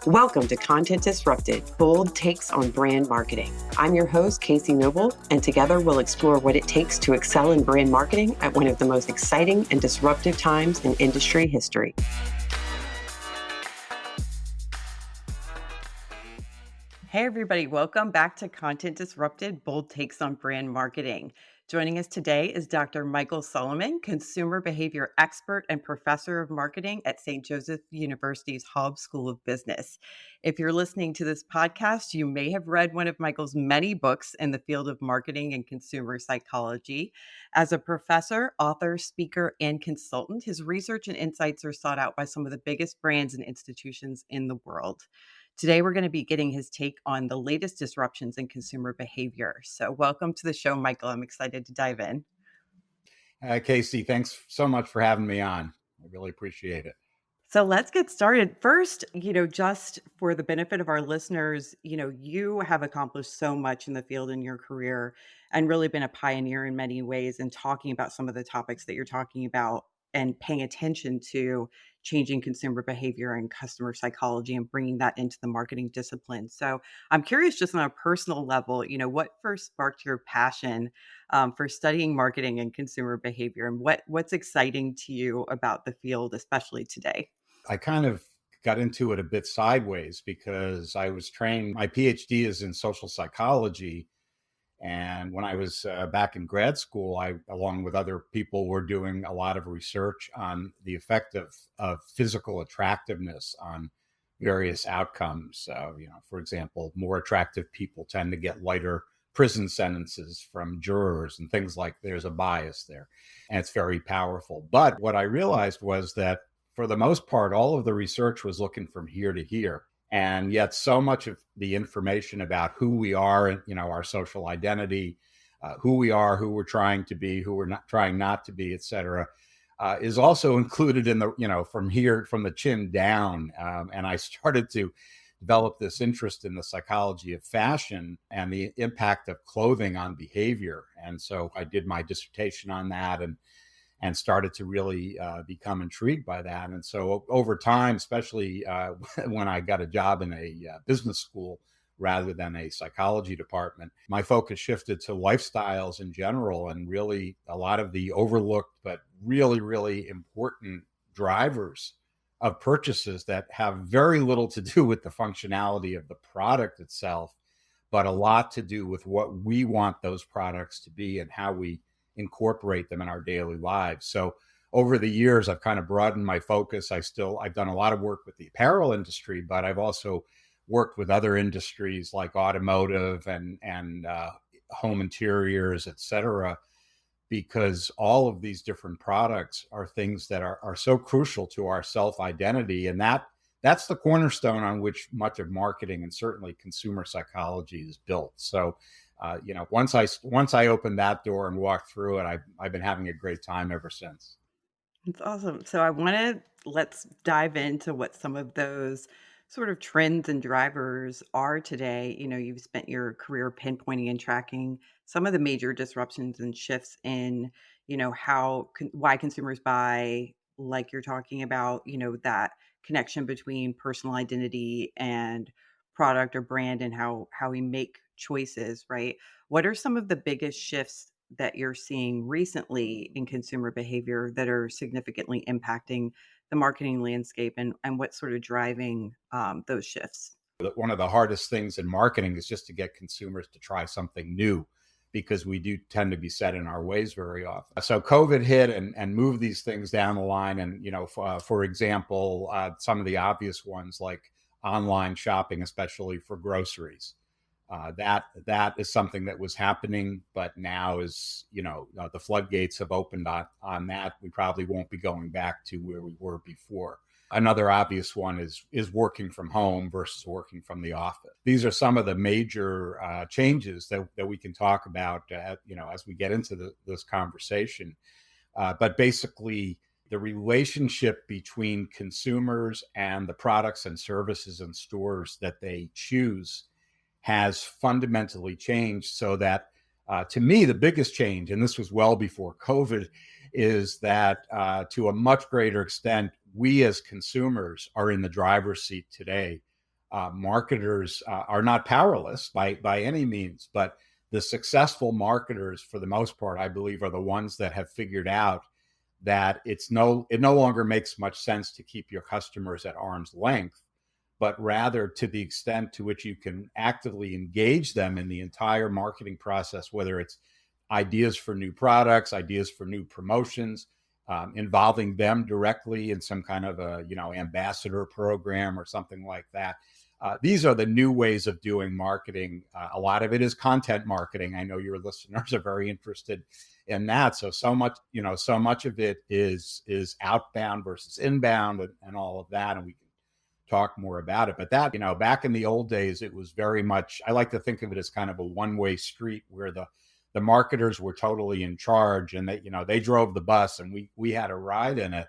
Welcome to Content Disrupted, bold takes on brand marketing. I'm your host, Casey Noble, and together we'll explore what it takes to excel in brand marketing at one of the most exciting and disruptive times in industry history. Hey, everybody. Welcome back to Content Disrupted, bold takes on brand marketing. Joining us today is Dr. Michael Solomon, consumer behavior expert and professor of marketing at St. Joseph University's Hobbs School of Business. If you're listening to this podcast, you may have read one of Michael's many books in the field of marketing and consumer psychology. As a professor, author, speaker, and consultant, his research and insights are sought out by some of the biggest brands and institutions in the world. Today, we're going to be getting his take on the latest disruptions in consumer behavior. So welcome to the show, Michael. I'm excited to dive in. Casey, thanks so much for having me on. I really appreciate it. So let's get started. First, just for the benefit of our listeners, you have accomplished so much in the field in your career and really been a pioneer in many ways in talking about some of the topics that you're talking about and paying attention to changing consumer behavior and customer psychology and bringing that into the marketing discipline. So I'm curious, just on a personal level, what first sparked your passion for studying marketing and consumer behavior, and what's exciting to you about the field, especially today? I kind of got into it a bit sideways because I was trained, my PhD is in social psychology. And when I was back in grad school, I, along with other people, were doing a lot of research on the effect of physical attractiveness on various outcomes. For example, more attractive people tend to get lighter prison sentences from jurors and things like there's a bias there. And it's very powerful. But what I realized was that for the most part, all of the research was looking from here to here. And yet so much of the information about who we are and, our social identity, who we are, who we're trying to be, who we're not trying not to be, et cetera, is also included in the, from here, from the chin down. And I started to develop this interest in the psychology of fashion and the impact of clothing on behavior. And so I did my dissertation on that and started to really become intrigued by that. And so over time, especially when I got a job in a business school rather than a psychology department, my focus shifted to lifestyles in general and really a lot of the overlooked but really, really important drivers of purchases that have very little to do with the functionality of the product itself, but a lot to do with what we want those products to be and how we incorporate them in our daily lives. So over the years, I've kind of broadened my focus. I've done a lot of work with the apparel industry, but I've also worked with other industries like automotive and home interiors, et cetera, because all of these different products are things that are so crucial to our self-identity. And that's the cornerstone on which much of marketing and certainly consumer psychology is built. So once I opened that door and walked through it, I've been having a great time ever since. That's awesome. So let's dive into what some of those sort of trends and drivers are today. You've spent your career pinpointing and tracking some of the major disruptions and shifts in, why consumers buy, like you're talking about, that connection between personal identity and product or brand and how we make choices, right? What are some of the biggest shifts that you're seeing recently in consumer behavior that are significantly impacting the marketing landscape, and what's sort of driving those shifts? One of the hardest things in marketing is just to get consumers to try something new, because we do tend to be set in our ways very often. So COVID hit and moved these things down the line. And, for example, some of the obvious ones like online shopping, especially for groceries. That is something that was happening, but now is, the floodgates have opened on that. We probably won't be going back to where we were before. Another obvious one is working from home versus working from the office. These are some of the major changes that we can talk about, as we get into this conversation. But basically, the relationship between consumers and the products and services and stores that they choose has fundamentally changed, so that to me, the biggest change, and this was well before COVID, is that to a much greater extent, we as consumers are in the driver's seat today Marketers are not powerless by any means, but the successful marketers, for the most part, I believe, are the ones that have figured out that it no longer makes much sense to keep your customers at arm's length, but rather to the extent to which you can actively engage them in the entire marketing process, whether it's ideas for new products, ideas for new promotions, involving them directly in some kind of a ambassador program or something like that. These are the new ways of doing marketing. A lot of it is content marketing. I know your listeners are very interested in that. So much of it is outbound versus inbound and all of that, and we can talk more about it. But that, back in the old days, it was very much, I like to think of it as kind of a one-way street where the marketers were totally in charge, and they drove the bus and we had a ride in it.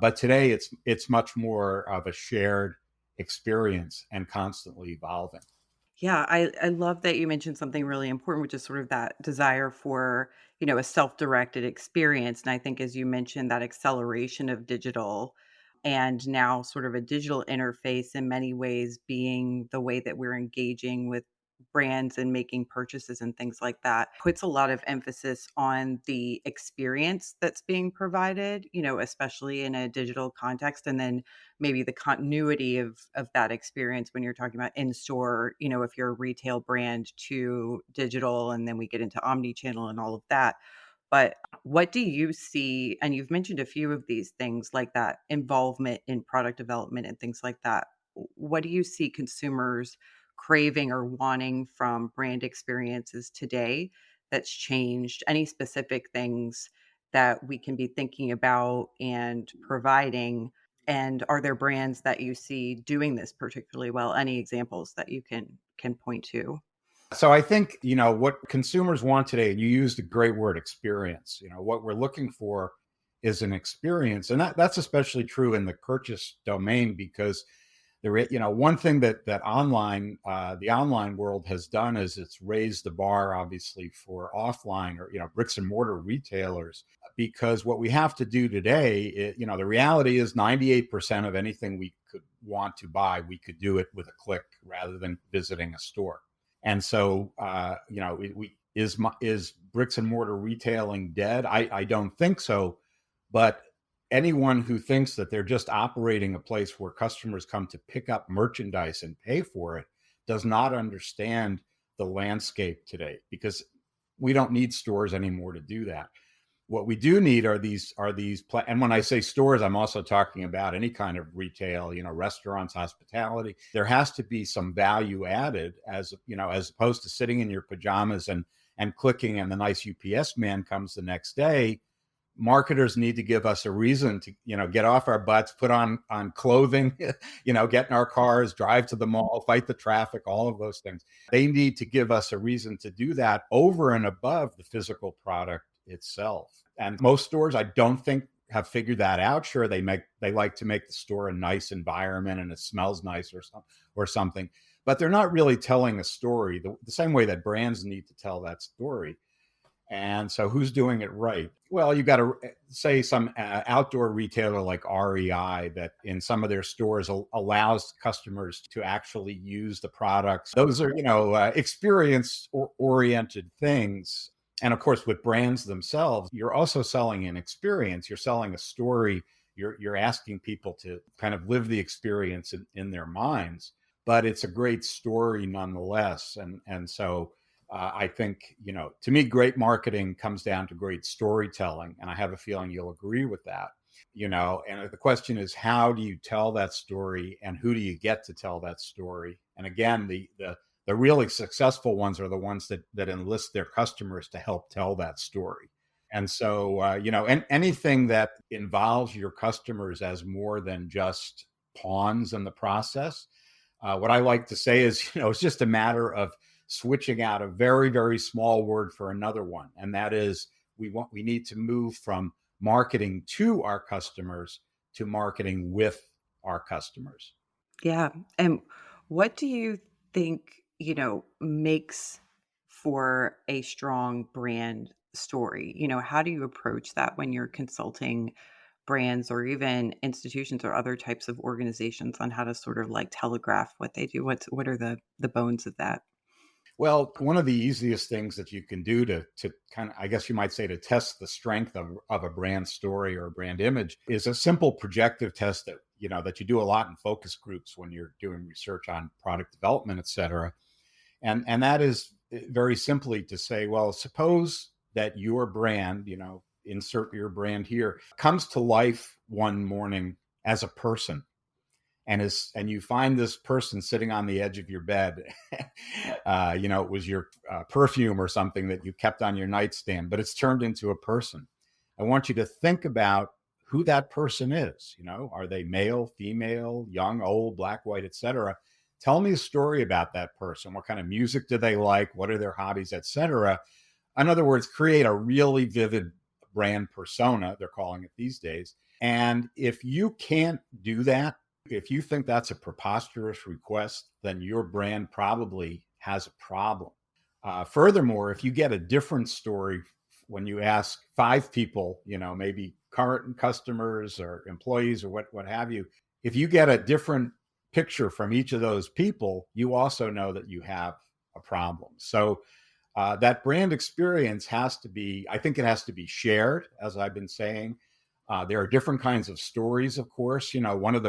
But today it's much more of a shared experience and constantly evolving. Yeah, I love that you mentioned something really important, which is sort of that desire for, a self-directed experience. And I think as you mentioned, that acceleration of digital and now sort of a digital interface in many ways being the way that we're engaging with brands and making purchases and things like that puts a lot of emphasis on the experience that's being provided, especially in a digital context. And then maybe the continuity of that experience when you're talking about in store, if you're a retail brand to digital, and then we get into omni channel and all of that. But what do you see? And you've mentioned a few of these things like that involvement in product development and things like that. What do you see consumers craving or wanting from brand experiences today that's changed? Any specific things that we can be thinking about and providing? And are there brands that you see doing this particularly well? Any examples that you can point to? So I think, what consumers want today, and you used a great word, experience. What we're looking for is an experience. And that's especially true in the purchase domain because one thing that the online world has done is it's raised the bar, obviously, for offline or, bricks and mortar retailers, because what we have to do today, the reality is 98% of anything we could want to buy, we could do it with a click rather than visiting a store. And so, is bricks and mortar retailing dead? I don't think so. But anyone who thinks that they're just operating a place where customers come to pick up merchandise and pay for it does not understand the landscape today, because we don't need stores anymore to do that. What we do need and when I say stores, I'm also talking about any kind of retail, restaurants, hospitality. There has to be some value added, as opposed to sitting in your pajamas and clicking and the nice UPS man comes the next day. Marketers need to give us a reason to, get off our butts, put on clothing, get in our cars, drive to the mall, fight the traffic, all of those things. They need to give us a reason to do that over and above the physical product itself. And most stores, I don't think, have figured that out. Sure, they like to make the store a nice environment and it smells nice or something, but they're not really telling a story the same way that brands need to tell that story. And so who's doing it right? Well, you got to say some outdoor retailer like REI that in some of their stores allows customers to actually use the products. Those are, experience oriented things. And of course, with brands themselves, you're also selling an experience. You're selling a story. You're asking people to kind of live the experience in their minds, but it's a great story nonetheless. And so I think, to me, great marketing comes down to great storytelling. And I have a feeling you'll agree with that. And the question is, how do you tell that story and who do you get to tell that story? And again, the really successful ones are the ones that enlist their customers to help tell that story. And so, anything that involves your customers as more than just pawns in the process, what I like to say is, it's just a matter of switching out a very, very small word for another one. And that is, we need to move from marketing to our customers to marketing with our customers. Yeah. And what do you think, makes for a strong brand story? How do you approach that when you're consulting brands or even institutions or other types of organizations on how to sort of like telegraph what they do? What are the bones of that? Well, one of the easiest things that you can do to kind of, I guess you might say, to test the strength of a brand story or a brand image is a simple projective test that that you do a lot in focus groups when you're doing research on product development, et cetera. And that is very simply to say, well, suppose that your brand, insert your brand here, comes to life one morning as a person, and you find this person sitting on the edge of your bed. It was your perfume or something that you kept on your nightstand, but it's turned into a person. I want you to think about who that person is. Are they male, female, young, old, black, white, etc.? Tell me a story about that person. What kind of music do they like? What are their hobbies, etc.? In other words, create a really vivid brand persona, they're calling it these days. And if you can't do that, if you think that's a preposterous request, then your brand probably has a problem. Furthermore, if you get a different story when you ask five people, maybe current customers or employees or what have you, if you get a different picture from each of those people, you also know that you have a problem. So that brand experience has to be, I think it has to be shared, as I've been saying. There are different kinds of stories, of course. One of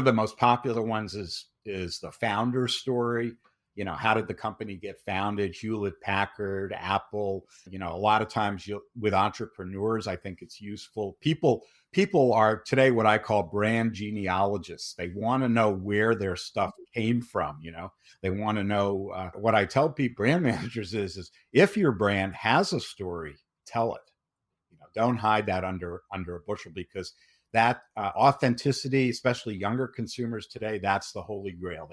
the most popular ones is the founder story. How did the company get founded? Hewlett Packard, Apple. A lot of times with entrepreneurs, I think it's useful. People are today what I call brand genealogists. They want to know where their stuff came from. They want to know what I tell people, brand managers, is if your brand has a story, tell it. Don't hide that under a bushel, because that authenticity, especially younger consumers today, that's the holy grail.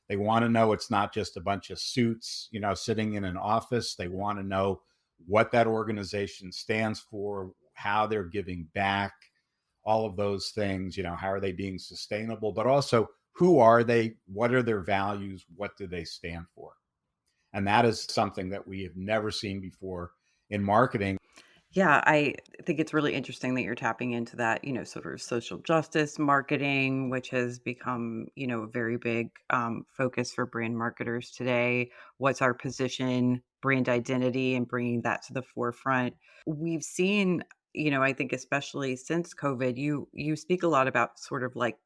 They want to know it's not just a bunch of suits, sitting in an office. They want to know what that organization stands for, how they're giving back, all of those things. How are they being sustainable, but also who are they? What are their values? What do they stand for? And that is something that we have never seen before in marketing. Yeah, I think it's really interesting that you're tapping into that, sort of social justice marketing, which has become, a very big focus for brand marketers today. What's our position, brand identity, and bringing that to the forefront. We've seen, I think especially since COVID, you speak a lot about sort of like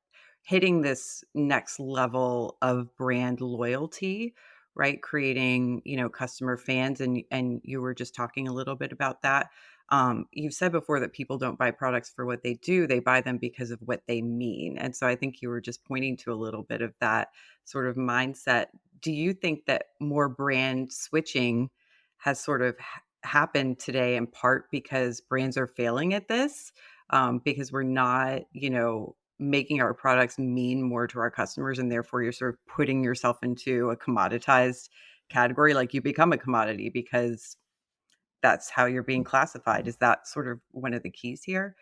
hitting this next level of brand loyalty, right? Creating, customer fans, and you were just talking a little bit about that. You've said before that people don't buy products for what they do, they buy them because of what they mean. And so I think you were just pointing to a little bit of that sort of mindset. Do you think that more brand switching has sort of happened today in part because brands are failing at this? Because we're not, making our products mean more to our customers, and therefore you're sort of putting yourself into a commoditized category, like you become a commodity because that's how you're being classified. Is that sort of one of the keys here?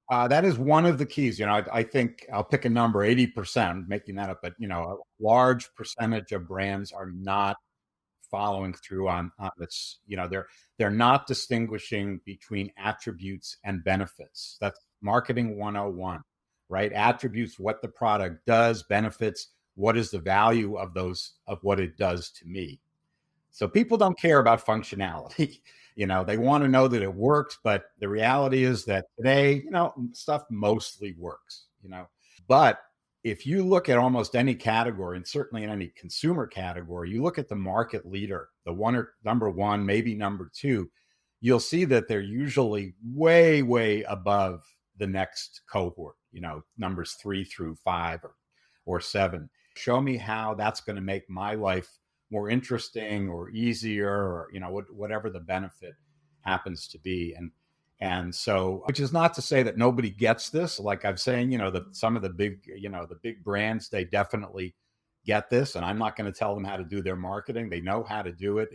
That is one of the keys. I think I'll pick a number, 80%, making that up, but a large percentage of brands are not following through on this. They're not distinguishing between attributes and benefits. That's marketing 101, right? Attributes, what the product does; benefits, what is the value of what it does to me. So people don't care about functionality. They want to know that it works, but the reality is that today, stuff mostly works. But if you look at almost any category, and certainly in any consumer category, you look at the market leader, the one or number one, maybe number two, you'll see that they're usually way, way above the next cohort, numbers 3 through 5 or 7. Show me how that's going to make my life more interesting or easier, or whatever the benefit happens to be. And so, which is not to say that nobody gets this. Like I'm saying, some of the big brands, they definitely get this, and I'm not going to tell them how to do their marketing. They know how to do it.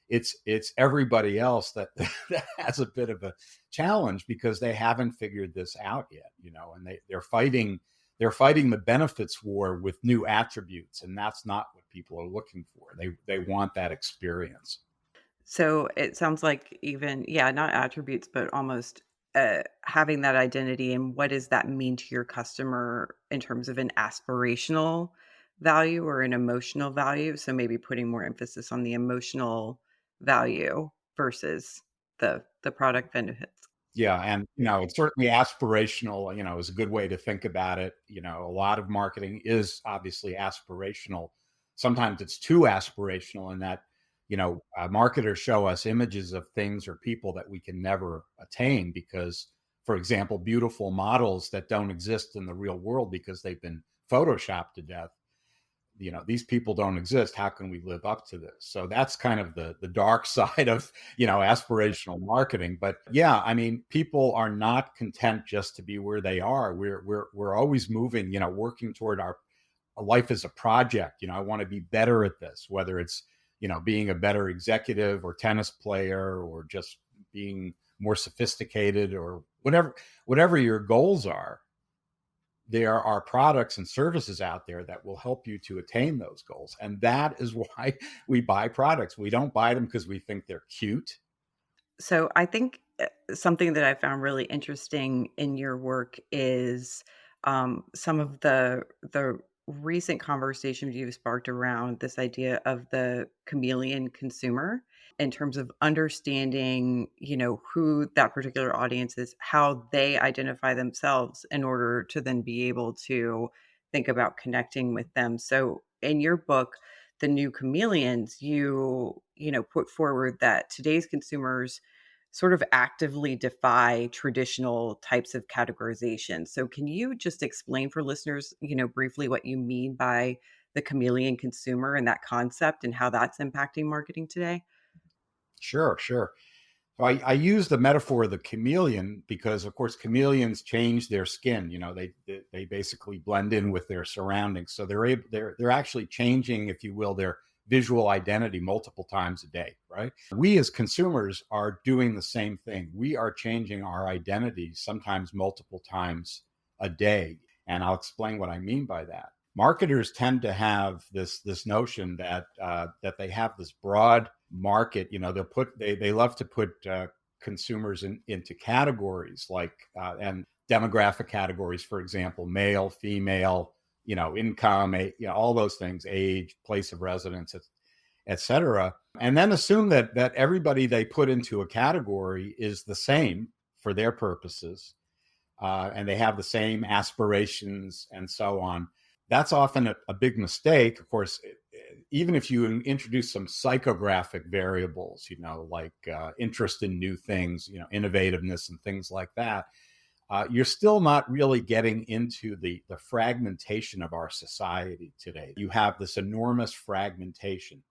It's everybody else that that has a bit of a challenge because they haven't figured this out yet. And they're fighting the benefits war with new attributes, and that's not what people are looking for. They want that experience. So it sounds like even, yeah, not attributes, but almost having that identity, and what does that mean to your customer in terms of an aspirational value or an emotional value? So maybe putting more emphasis on the emotional value versus the product benefits. Yeah, and, it's certainly aspirational, is a good way to think about it. A lot of marketing is obviously aspirational. Sometimes it's too aspirational in that, marketers show us images of things or people that we can never attain because, for example, beautiful models that don't exist in the real world because they've been photoshopped to death. These people don't exist. How can we live up to this? So that's kind of the dark side of aspirational marketing. But yeah, I mean, people are not content just to be where they are. We're always moving, working toward our life as a project. I want to be better at this, whether it's being a better executive or tennis player or just being more sophisticated or whatever your goals are. There are products and services out there that will help you to attain those goals. And that is why we buy products. We don't buy them because we think they're cute. So I think something that I found really interesting in your work is some of the recent conversations you've sparked around this idea of the chameleon consumer in terms of understanding, who that particular audience is, how they identify themselves in order to then be able to think about connecting with them. So in your book, The New Chameleons, you put forward that today's consumers sort of actively defy traditional types of categorization. So can you just explain for listeners, briefly what you mean by the chameleon consumer and that concept and how that's impacting marketing today? Sure, sure. So I use the metaphor of the chameleon because, of course, chameleons change their skin. They basically blend in with their surroundings. So they're actually changing, if you will, their visual identity multiple times a day, right? We as consumers are doing the same thing. We are changing our identities sometimes multiple times a day, and I'll explain what I mean by that. Marketers tend to have this notion that they have this broad market. They love to put consumers into categories like and demographic categories, for example, male, female, income, all those things, age, place of residence, et cetera, and then assume that everybody they put into a category is the same for their purposes, and they have the same aspirations and so on. That's often a big mistake. Of course, even if you introduce some psychographic variables, like interest in new things, innovativeness and things like that, you're still not really getting into the fragmentation of our society today. You have this enormous fragmentation.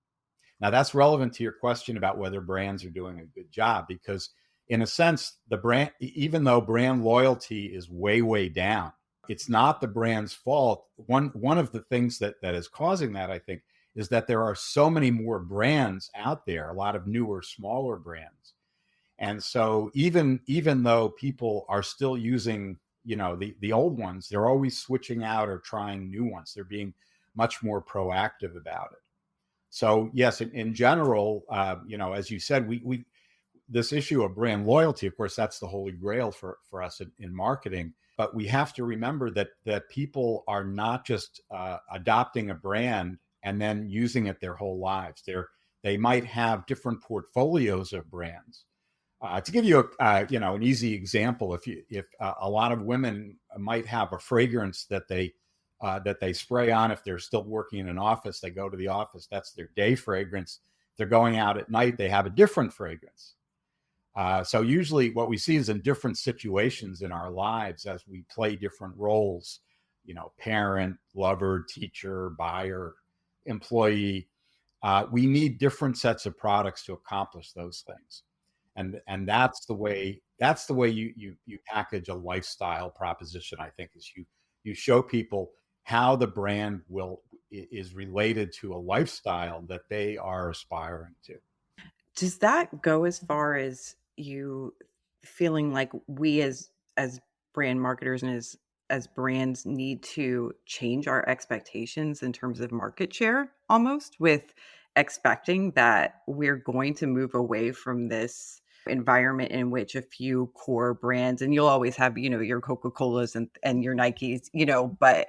Now, that's relevant to your question about whether brands are doing a good job, because in a sense, the brand, even though brand loyalty is way, way down, it's not the brand's fault. One of the things that is causing that, I think, is that there are so many more brands out there, a lot of newer, smaller brands. And so even though people are still using, the old ones, they're always switching out or trying new ones. They're being much more proactive about it. So yes, in general, as you said, we this issue of brand loyalty, of course, that's the holy grail for us in marketing. But we have to remember that people are not just adopting a brand and then using it their whole lives. They might have different portfolios of brands. To give you an easy example, if a lot of women might have a fragrance that they spray on if they're still working in an office, they go to the office, that's their day fragrance. If they're going out at night, they have a different fragrance. So usually what we see is in different situations in our lives as we play different roles, parent, lover, teacher, buyer, employee, we need different sets of products to accomplish those things. And that's the way you package a lifestyle proposition, I think, is you show people how the brand is related to a lifestyle that they are aspiring to. Does that go as far as you feeling like we as brand marketers and as brands need to change our expectations in terms of market share almost with expecting that we're going to move away from this environment in which a few core brands, and you'll always have, your Coca-Colas and your Nikes, but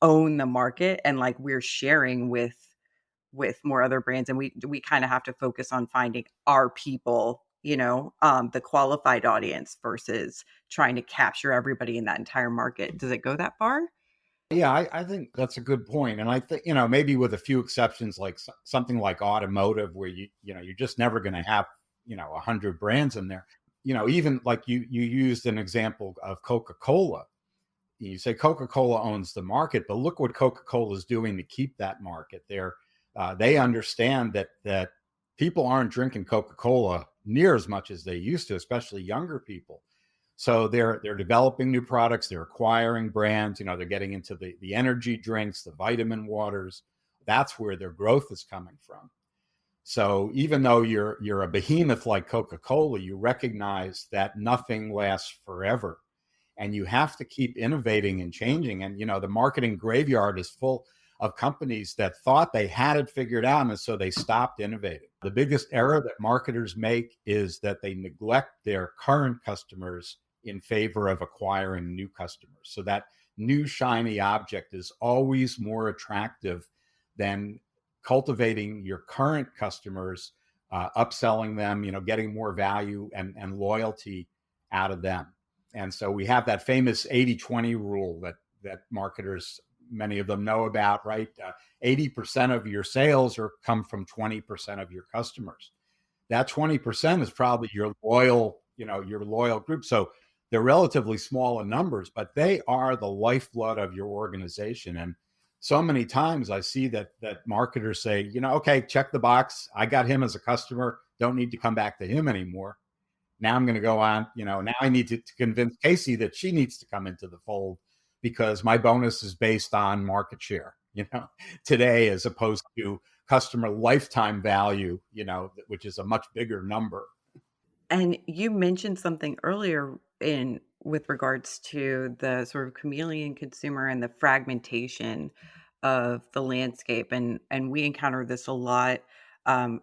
own the market, and like we're sharing with more other brands, and we kind of have to focus on finding our people, the qualified audience versus trying to capture everybody in that entire market. Does it go that far? Yeah, I think that's a good point, and I think maybe with a few exceptions, like something like automotive, where you're just never going to have 100 brands in there. Even like you used an example of Coca-Cola. You say Coca-Cola owns the market, but look what Coca-Cola is doing to keep that market. They understand that people aren't drinking Coca-Cola near as much as they used to, especially younger people. So they're developing new products, they're acquiring brands, they're getting into the energy drinks, the vitamin waters. That's where their growth is coming from. So even though you're a behemoth like Coca-Cola, you recognize that nothing lasts forever, and you have to keep innovating and changing. And the marketing graveyard is full of companies that thought they had it figured out, and so they stopped innovating. The biggest error that marketers make is that they neglect their current customers in favor of acquiring new customers. So that new shiny object is always more attractive than cultivating your current customers, upselling them, getting more value and loyalty out of them. And so we have that famous 80-20 rule that marketers, many of them know about, right? 80% of your sales come from 20% of your customers. That 20% is probably your loyal group. So they're relatively small in numbers, but they are the lifeblood of your organization. And so many times I see that marketers say, okay, check the box. I got him as a customer. Don't need to come back to him anymore. Now I'm going to go on, now I need to convince Casey that she needs to come into the fold because my bonus is based on market share, today, as opposed to customer lifetime value, which is a much bigger number. And you mentioned something earlier in with regards to the sort of chameleon consumer and the fragmentation of the landscape, and we encounter this a lot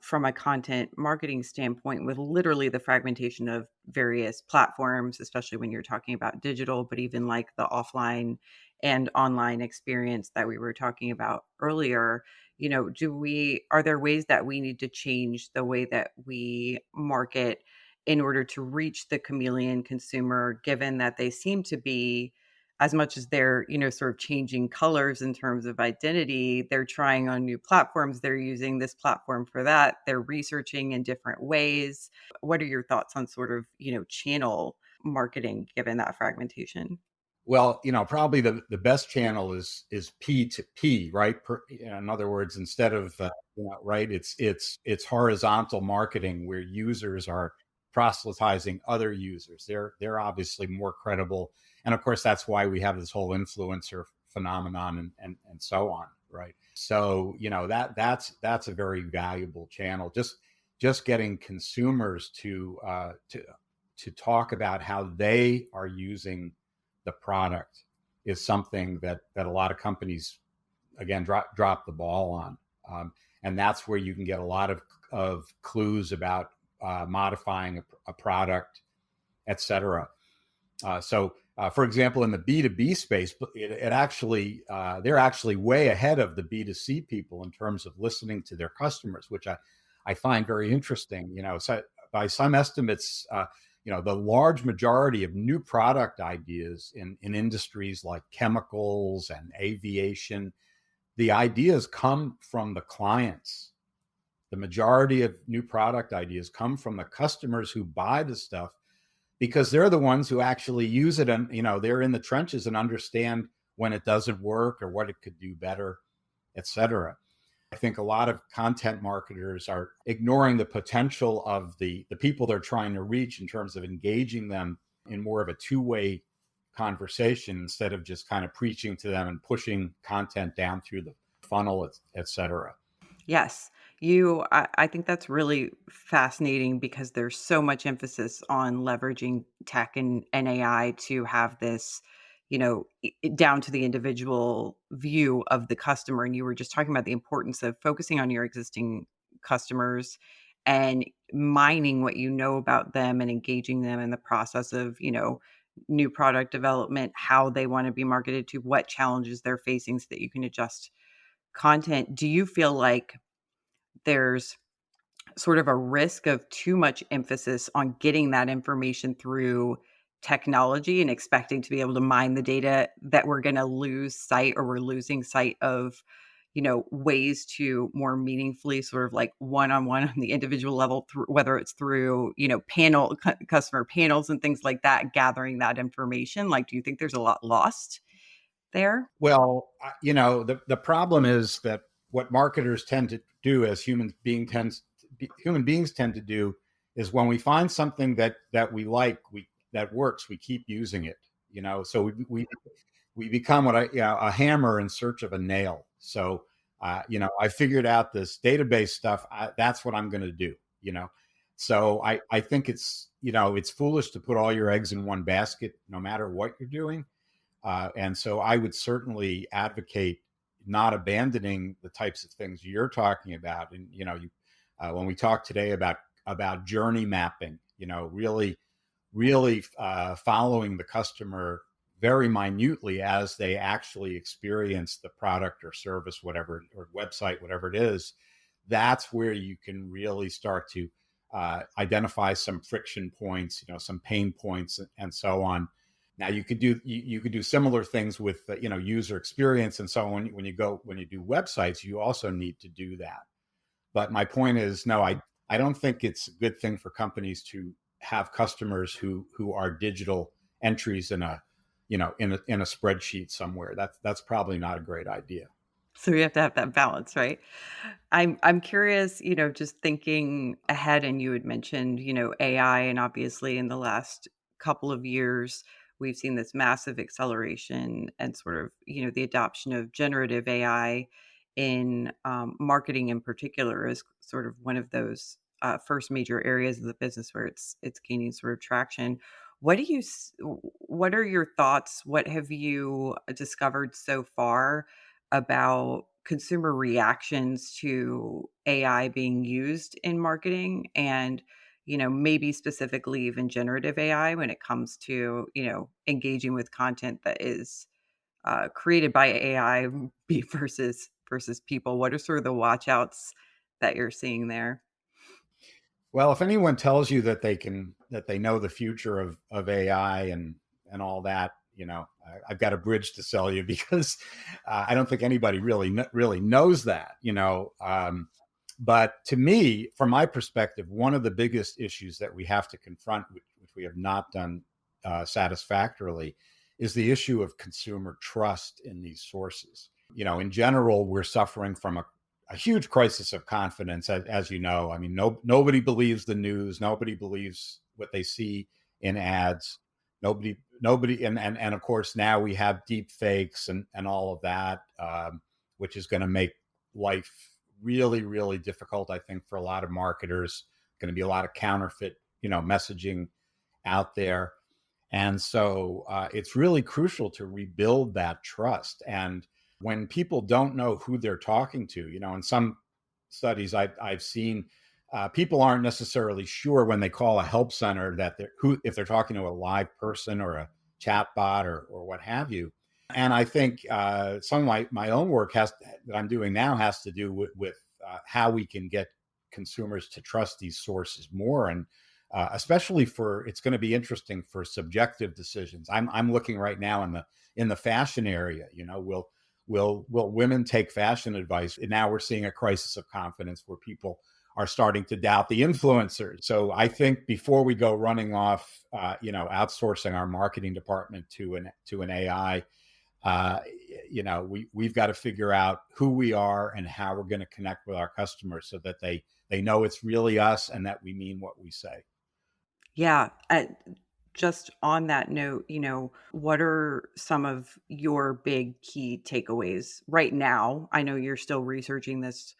from a content marketing standpoint, with literally the fragmentation of various platforms, especially when you're talking about digital, but even like the offline and online experience that we were talking about earlier. Are there ways that we need to change the way that we market in order to reach the chameleon consumer, given that they seem to be, as much as they're, sort of changing colors in terms of identity, they're trying on new platforms, they're using this platform for that, they're researching in different ways. What are your thoughts on sort of, channel marketing given that fragmentation? Well, probably the best channel is P to P, right? In other words, instead of right, it's horizontal marketing where users are proselytizing other users. They're obviously more credible, and of course that's why we have this whole influencer phenomenon and so on, right? So that's a very valuable channel. Just getting consumers to talk about how they are using the product is something that a lot of companies again drop the ball on, and that's where you can get a lot of clues about modifying a product, etc. For example, in the B2B space, it actually they're actually way ahead of the B2C people in terms of listening to their customers, which I find very interesting. So by some estimates, the large majority of new product ideas in industries like chemicals and aviation, the ideas come from the clients. The majority of new product ideas come from the customers who buy the stuff because they're the ones who actually use it, and they're in the trenches and understand when it doesn't work or what it could do better, etc. I think a lot of content marketers are ignoring the potential of the people they're trying to reach in terms of engaging them in more of a two-way conversation instead of just kind of preaching to them and pushing content down through the funnel, et cetera. Yes. I think that's really fascinating because there's so much emphasis on leveraging tech and AI to have this, down to the individual view of the customer. And you were just talking about the importance of focusing on your existing customers and mining what you know about them and engaging them in the process of, new product development, how they want to be marketed to, what challenges they're facing so that you can adjust content. Do you feel like there's sort of a risk of too much emphasis on getting that information through technology and expecting to be able to mine the data, that we're going to lose sight, or we're losing sight of, ways to more meaningfully sort of like one-on-one on the individual level, through whether it's through, customer panels and things like that, gathering that information? Like, do you think there's a lot lost there? Well, the problem is that what marketers tend to do, as human beings tend to do, is when we find something that we like, we that works, we keep using it. So we become a hammer in search of a nail. So I figured out this database stuff. That's what I'm going to do. So I think it's foolish to put all your eggs in one basket, no matter what you're doing. And so I would certainly advocate not abandoning the types of things you're talking about. And when we talk today about journey mapping, really following the customer very minutely as they actually experience the product or service, whatever, or website, whatever it is, that's where you can really start to identify some friction points, some pain points, and so on. Now you could do similar things with user experience and so on. When you do websites, you also need to do that. But my point is, no, I don't think it's a good thing for companies to have customers who are digital entries in a spreadsheet somewhere. That's probably not a great idea. So we have to have that balance, right? I'm curious, just thinking ahead, and you had mentioned, AI, and obviously in the last couple of years, we've seen this massive acceleration and sort of, the adoption of generative AI in marketing in particular is sort of one of those first major areas of the business where it's gaining sort of traction. What are your thoughts? What have you discovered so far about consumer reactions to AI being used in marketing, and, maybe specifically even generative AI when it comes to, engaging with content that is created by AI versus people? What are sort of the watch outs that you're seeing there? Well, if anyone tells you that they know the future of AI and all that, I've got a bridge to sell you because I don't think anybody really knows that. But to me, from my perspective, one of the biggest issues that we have to confront, which we have not done satisfactorily, is the issue of consumer trust in these sources. In general, we're suffering from a huge crisis of confidence, as you know. I mean, nobody believes the news. Nobody believes what they see in ads. Nobody, and of course now we have deep fakes and all of that, which is going to make life really, really difficult, I think, for a lot of marketers. Going to be a lot of counterfeit, messaging out there. And so it's really crucial to rebuild that trust. And when people don't know who they're talking to, in some studies I've seen, people aren't necessarily sure when they call a help center that if they're talking to a live person or a chat bot or what have you. And I think some of my own work that I'm doing now has to do with how we can get consumers to trust these sources more, and especially it's going to be interesting for subjective decisions. I'm looking right now in the fashion area. Will women take fashion advice? And now we're seeing a crisis of confidence where people are starting to doubt the influencers. So I think before we go running off, outsourcing our marketing department to an AI, we've got to figure out who we are and how we're going to connect with our customers so that they know it's really us and that we mean what we say. Yeah. Just on that note, what are some of your big key takeaways right now? I know you're still researching this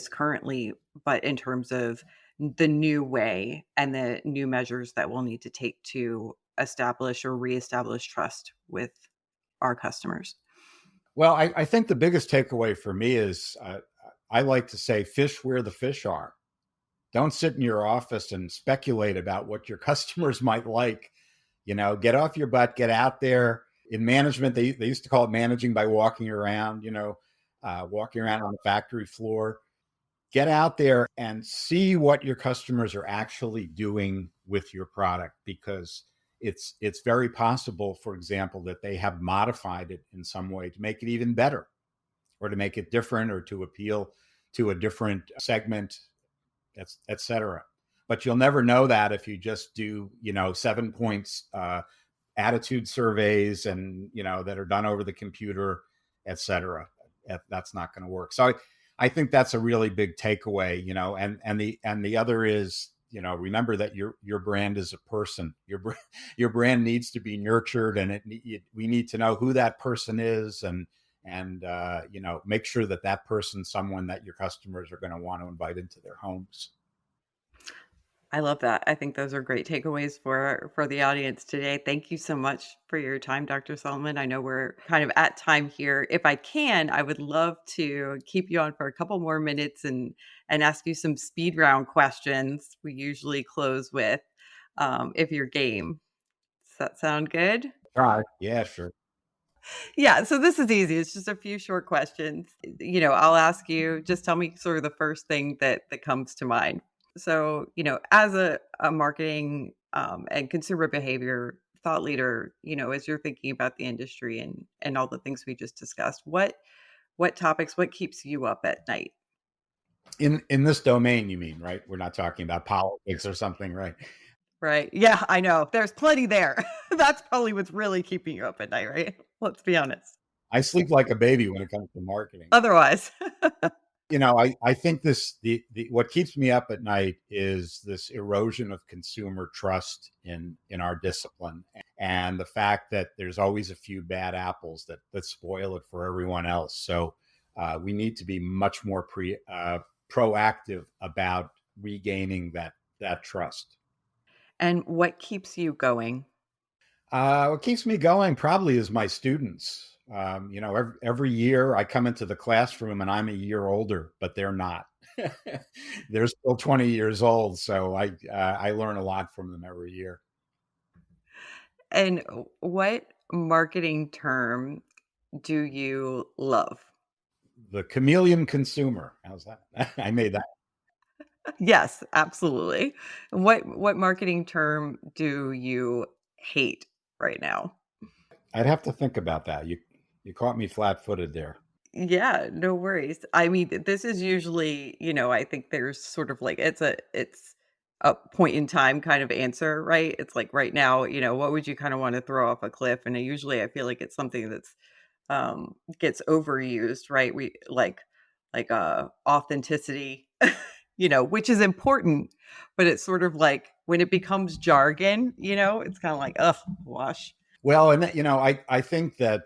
currently, but in terms of the new way and the new measures that we'll need to take to establish or reestablish trust with our customers. Well, I think the biggest takeaway for me is I like to say fish where the fish are. Don't sit in your office and speculate about what your customers might like. Get off your butt, get out there. In management, they used to call it managing by walking around, walking around on the factory floor. Get out there and see what your customers are actually doing with your product, because it's very possible, for example, that they have modified it in some way to make it even better, or to make it different, or to appeal to a different segment, etc. But you'll never know that if you just do 7 points attitude surveys, and that are done over the computer, etc. That's not going to work. So I think that's a really big takeaway. And the other is, remember that your brand is a person. Your brand needs to be nurtured, and we need to know who that person is, and make sure that person's someone that your customers are going to want to invite into their homes. I love that. I think those are great takeaways for the audience today. Thank you so much for your time, Dr. Solomon. I know we're kind of at time here. If I can, I would love to keep you on for a couple more minutes and ask you some speed round questions. We usually close with, if you're game. Does that sound good? Try. Yeah, sure. Yeah, so this is easy. It's just a few short questions. I'll ask you, just tell me sort of the first thing that comes to mind. So, as a marketing and consumer behavior thought leader, as you're thinking about the industry and all the things we just discussed, what topics, what keeps you up at night? In this domain, you mean, right? We're not talking about politics or something, right? Right. Yeah, I know. There's plenty there. That's probably what's really keeping you up at night, right? Let's be honest. I sleep like a baby when it comes to marketing. Otherwise. I think the what keeps me up at night is this erosion of consumer trust in our discipline, and the fact that there's always a few bad apples that spoil it for everyone else. So we need to be much more proactive about regaining that trust. And what keeps you going? What keeps me going probably is my students. Every year I come into the classroom and I'm a year older, but they're not. They're still 20 years old, so I learn a lot from them every year. And what marketing term do you love? The chameleon consumer. How's that? I made that. Yes, absolutely. What marketing term do you hate right now? I'd have to think about that. You caught me flat-footed there. Yeah, no worries. I mean, this is usually, I think there's sort of like it's a point in time kind of answer, right? It's like right now, what would you kind of want to throw off a cliff? And I feel like it's something that's gets overused, right? We like authenticity, which is important, but it's sort of like when it becomes jargon, it's kind of like, ugh, wash. Well, and I think that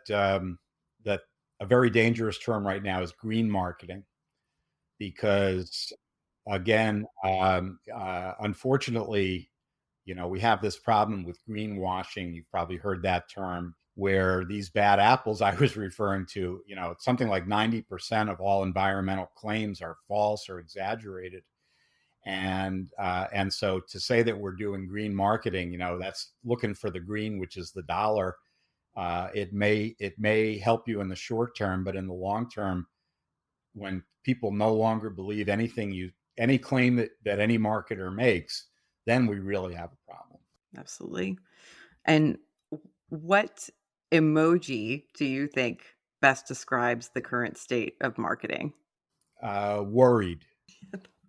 a very dangerous term right now is green marketing, because again, unfortunately, we have this problem with greenwashing. You've probably heard that term, where these bad apples I was referring to, something like 90% of all environmental claims are false or exaggerated. And so to say that we're doing green marketing, that's looking for the green, which is the dollar. It may help you in the short term, but in the long term, when people no longer believe any claim that any marketer makes, then we really have a problem. Absolutely. And what emoji do you think best describes the current state of marketing? Worried.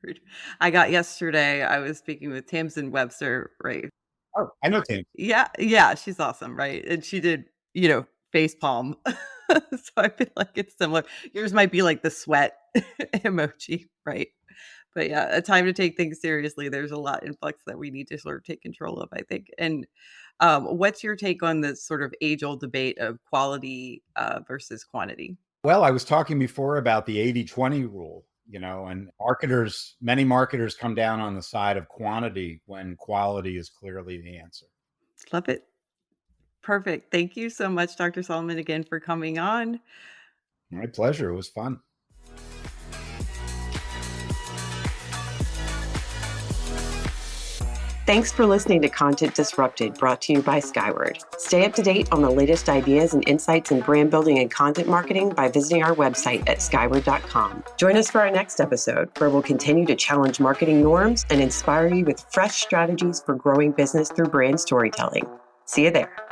Rude. I got yesterday, I was speaking with Tamsin Webster, right? Oh, I know Tim. Yeah, yeah, she's awesome, right? And she did, face palm. So I feel like it's similar. Yours might be like the sweat emoji, right? But yeah, a time to take things seriously. There's a lot in flux that we need to sort of take control of, I think. And what's your take on this sort of age-old debate of quality versus quantity? Well, I was talking before about the 80-20 rule, and many marketers come down on the side of quantity when quality is clearly the answer. Love it. Perfect. Thank you so much, Dr. Solomon, again for coming on. My pleasure. It was fun. Thanks for listening to Content Disrupted, brought to you by Skyward. Stay up to date on the latest ideas and insights in brand building and content marketing by visiting our website at skyward.com. Join us for our next episode, where we'll continue to challenge marketing norms and inspire you with fresh strategies for growing business through brand storytelling. See you there.